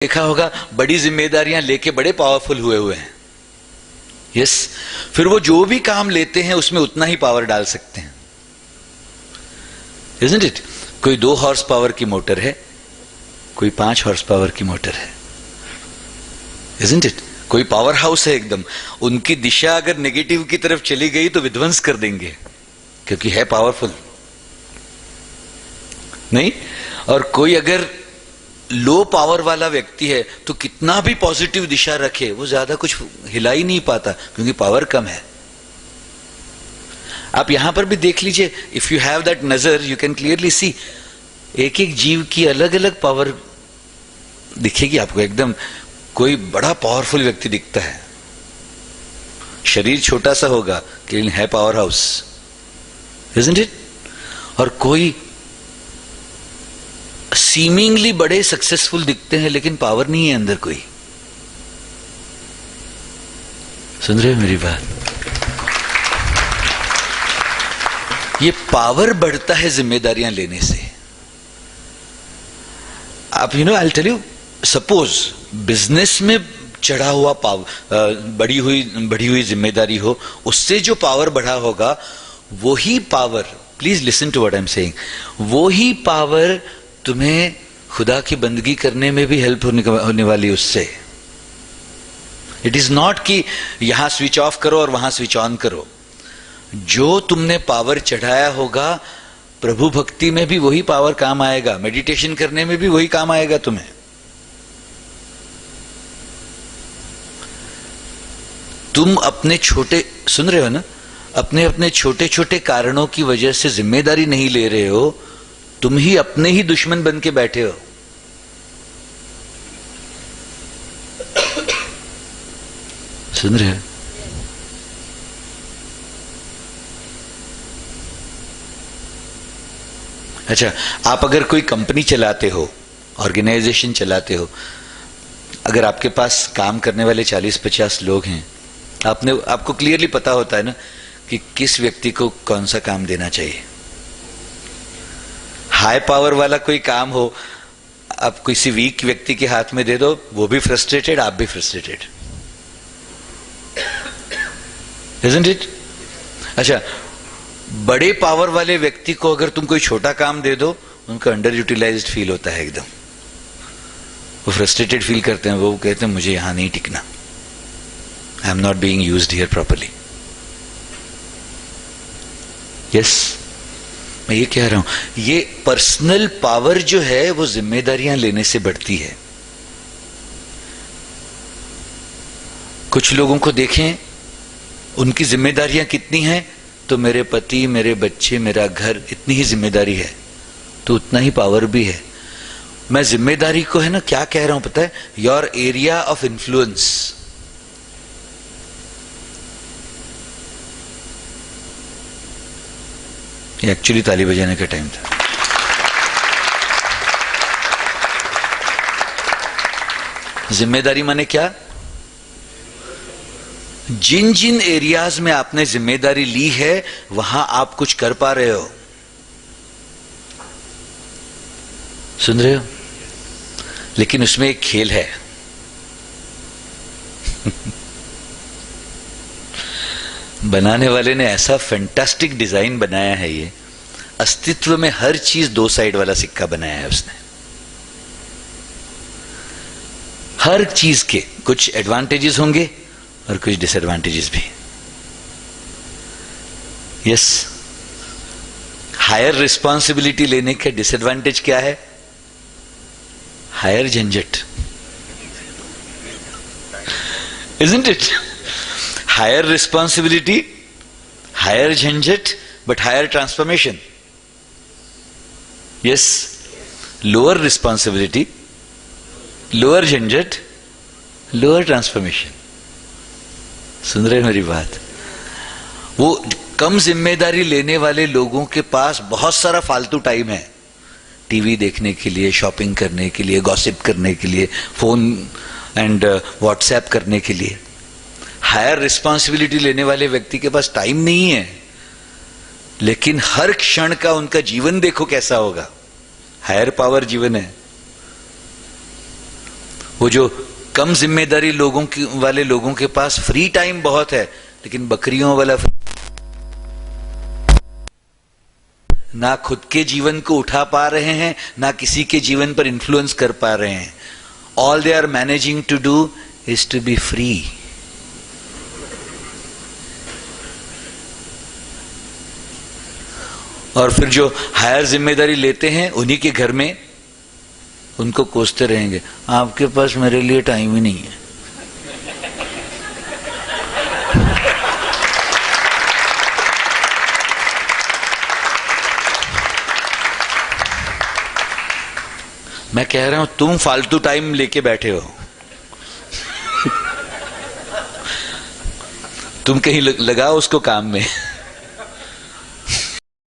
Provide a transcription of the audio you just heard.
देखा होगा बड़ी जिम्मेदारियां लेके बड़े पावरफुल हुए हैं। यस, फिर वो जो भी काम लेते हैं उसमें उतना ही पावर डाल सकते हैं, इजंट इट? कोई 2 हॉर्स पावर की मोटर है, कोई 5 हॉर्स पावर की मोटर है, इजंट इट? कोई पावर हाउस है एकदम, उनकी दिशा अगर नेगेटिव की तरफ चली गई तो विध्वंस कर देंगे, क्योंकि है पावरफुल नहीं। और कोई अगर लो पावर वाला व्यक्ति है तो कितना भी पॉजिटिव दिशा रखे वो ज्यादा कुछ हिला ही नहीं पाता, क्योंकि पावर कम है। आप यहां पर भी देख लीजिए, इफ यू हैव दैट नजर यू कैन क्लियरली सी, एक एक जीव की अलग अलग पावर दिखेगी आपको। एकदम कोई बड़ा पावरफुल व्यक्ति दिखता है, शरीर छोटा सा होगा लेकिन है पावर हाउस, इजंट इट? और कोई सीमिंगली बड़े सक्सेसफुल दिखते हैं लेकिन पावर नहीं है अंदर कोई। सुन रहे हो मेरी बात? ये पावर बढ़ता है जिम्मेदारियां लेने से। आप I tell you, suppose business में चढ़ा हुआ बढ़ी हुई जिम्मेदारी हो, उससे जो पावर बढ़ा होगा वही power, please listen to what I am saying, वही पावर तुम्हें खुदा की बंदगी करने में भी हेल्प होने वाली उससे। इट इज नॉट कि यहां स्विच ऑफ करो और वहां स्विच ऑन करो। जो तुमने पावर चढ़ाया होगा प्रभु भक्ति में भी वही पावर काम आएगा, मेडिटेशन करने में भी वही काम आएगा तुम्हें। तुम अपने छोटे, सुन रहे हो ना, अपने अपने छोटे छोटे कारणों की वजह से जिम्मेदारी नहीं ले रहे हो, तुम ही अपने ही दुश्मन बन के बैठे हो। सुन रहे हो? अच्छा, आप अगर कोई कंपनी चलाते हो, ऑर्गेनाइजेशन चलाते हो, अगर आपके पास काम करने वाले 40-50 लोग हैं, आपको क्लियरली पता होता है ना कि किस व्यक्ति को कौन सा काम देना चाहिए। हाई पावर वाला कोई काम हो, आप किसी वीक व्यक्ति के हाथ में दे दो, वो भी फ्रस्ट्रेटेड, आप भी फ्रस्ट्रेटेड, इजंट इट? अच्छा, बड़े पावर वाले व्यक्ति को अगर तुम कोई छोटा काम दे दो, उनका अंडर यूटिलाइज्ड फील होता है एकदम, वो फ्रस्ट्रेटेड फील करते हैं, वो कहते हैं मुझे यहां नहीं टिकना, I am not being used here properly. Yes, मैं ये कह रहा हूं, ये पर्सनल पावर जो है वो जिम्मेदारियां लेने से बढ़ती है। कुछ लोगों को देखें, उनकी जिम्मेदारियां कितनी हैं, तो मेरे पति, मेरे बच्चे, मेरा घर, इतनी ही जिम्मेदारी है, तो उतना ही पावर भी है। मैं जिम्मेदारी को है ना क्या कह रहा हूं पता है? Your area of influence. ये एक्चुअली ताली बजाने का टाइम था। जिम्मेदारी माने क्या? जिन जिन एरियाज में आपने जिम्मेदारी ली है वहां आप कुछ कर पा रहे हो। सुन रहे हो? लेकिन उसमें एक खेल है। बनाने वाले ने ऐसा फैंटास्टिक डिजाइन बनाया है, ये अस्तित्व में हर चीज 2 साइड वाला सिक्का बनाया है उसने। हर चीज के कुछ एडवांटेजेस होंगे और कुछ डिसएडवांटेजेस भी। यस, हायर रिस्पॉन्सिबिलिटी लेने का डिसएडवांटेज क्या है? हायर झंझट, isn't it? Higher responsibility, higher झंझट, but higher transformation. Yes, lower responsibility, lower झंझट, लोअर ट्रांसफॉर्मेशन। सुन रहे मेरी बात? वो कम जिम्मेदारी लेने वाले लोगों के पास बहुत सारा फालतू टाइम है, टीवी देखने के लिए, शॉपिंग करने के लिए, गॉसिप करने के लिए, फोन एंड व्हाट्सएप करने के लिए। हायर रिस्पॉन्सिबिलिटी लेने वाले व्यक्ति के पास टाइम नहीं है, लेकिन हर क्षण का उनका जीवन देखो कैसा होगा। हायर पावर जीवन है, वो जो कम जिम्मेदारी वाले लोगों के पास फ्री टाइम बहुत है, लेकिन बकरियों वाला ना खुद के जीवन को उठा पा रहे हैं, ना किसी के जीवन पर इन्फ्लुएंस कर पा रहे हैं. All they are managing to do is to be free. और फिर जो हायर जिम्मेदारी लेते हैं उन्हीं के घर में उनको कोसते रहेंगे, आपके पास मेरे लिए टाइम ही नहीं है. मैं कह रहा हूं तुम फालतू टाइम लेके बैठे हो. तुम कहीं लगाओ उसको काम में.